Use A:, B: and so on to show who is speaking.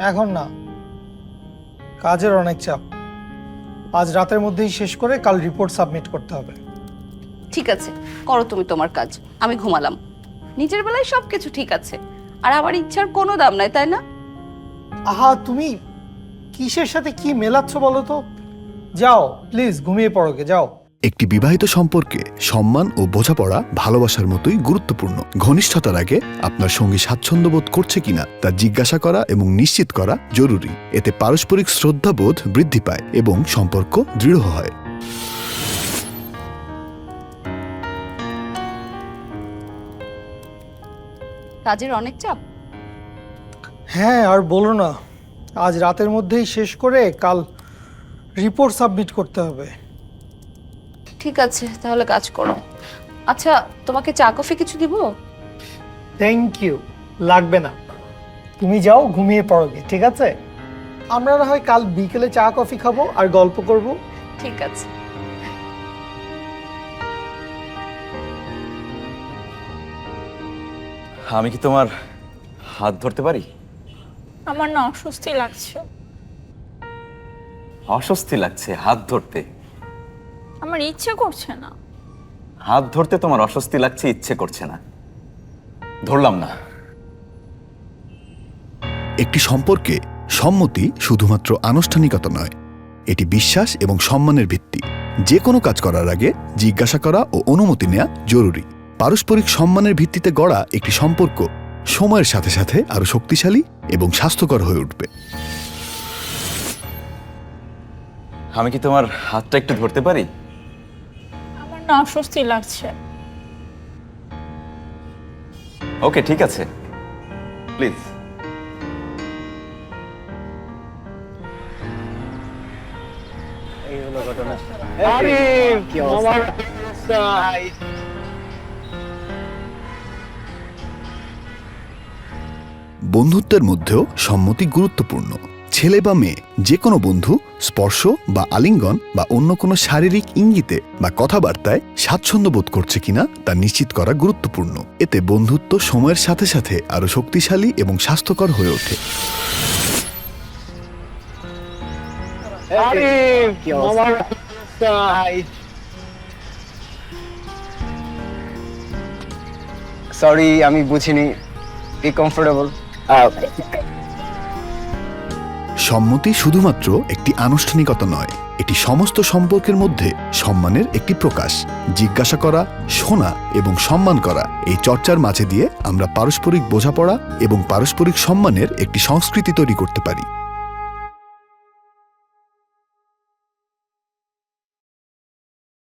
A: এখন না, কাজের অনেক চাপ। আজ রাতের মধ্যেই শেষ করে কাল রিপোর্ট সাবমিট করতে হবে।
B: ঠিক আছে, করো তুমি তোমার কাজ, আমি ঘুমালাম। নিজের বেলায় সবকিছু ঠিক আছে, আর আমার ইচ্ছার কোনো দাম নাই, তাই না?
A: আহা, তুমি কিসের সাথে কি মেলাচ্ছ বলো তো? যাও প্লিজ, ঘুমিয়ে পড়োগে, যাও।
C: একটি বিবাহিত সম্পর্কে সম্মান ও বোঝাপড়া ভালোবাসার মতোই গুরুত্বপূর্ণ। ঘনিষ্ঠতার আগে আপনার সঙ্গী স্বাচ্ছন্দ্য বোধ করছে কিনা তা জিজ্ঞাসা করা এবং নিশ্চিত করা জরুরি। এতে পারস্পরিক শ্রদ্ধাবোধ বৃদ্ধি পায় এবং সম্পর্ক দৃঢ় হয়।
B: কাজের অনেক চাপ।
A: হ্যাঁ, আর বলো না, আজ রাতের মধ্যেই শেষ করে কাল রিপোর্ট সাবমিট করতে হবে।
B: ঠিক আছে, তাহলে কাজ করো। আচ্ছা, তোমাকে চা কফি কিছু দিব?
A: থ্যাংক ইউ, লাগবে না। তুমি যাও, ঘুমিয়ে পড়োগে, ঠিক আছে? আমরা না হয় কাল বিকেলে চা কফি খাবো আর গল্প করব।
B: ঠিক আছে।
D: আমি কি তোমার হাত ধরতে পারি?
E: আমার না অস্বস্তি লাগছে।
D: অস্বস্তি লাগছে হাত ধরতে?
E: আমার ইচ্ছে করছে না।
D: হাত ধরতে তোমার অস্বস্তি লাগছে, ইচ্ছে করছে না? ধরলাম না।
C: একটি সম্পর্কে সম্মতি শুধুমাত্র আনুষ্ঠানিকতা নয়, এটি বিশ্বাস এবং সম্মানের ভিত্তি। যে কোনো কাজ করার আগে জিজ্ঞাসা করা ও অনুমতি নেওয়া জরুরি। পারস্পরিক সম্মানের ভিত্তিতে গড়া একটি সম্পর্ক সময়ের সাথে সাথে আরো শক্তিশালী এবং স্বাস্থ্যকর হয়ে উঠবে।
D: আমি কি তোমার হাতটা একটু ধরতে পারি?
E: আমার না অস্বস্তি লাগছে।
D: ওকে, ঠিক আছে, প্লিজ।
C: বন্ধুত্বের মধ্যেও সম্মতি গুরুত্বপূর্ণ। ছেলে বা মেয়ে যে কোনো বন্ধু স্পর্শ বা আলিঙ্গন বা অন্য কোনো শারীরিক ইঙ্গিতে বা কথাবার্তায় স্বাচ্ছন্দ্য বোধ করছে কিনা তা নিশ্চিত করা গুরুত্বপূর্ণ। এতে বন্ধুত্ব সময়ের সাথে সাথে আরো শক্তিশালী এবং স্বাস্থ্যকর হয়ে ওঠে।
F: সরি, আমি বুঝিনি। B comfortable.
C: সম্মতি শুধুমাত্র একটি আনুষ্ঠানিকতা নয়, এটি সমস্ত সম্পর্কের মধ্যে সম্মানের একটি প্রকাশ। জিজ্ঞাসা করা, শোনা এবং সম্মান করা, এই চর্চার মাঝে দিয়ে আমরা পারস্পরিক বোঝাপড়া এবং পারস্পরিক সম্মানের একটি সংস্কৃতি তৈরি করতে পারি।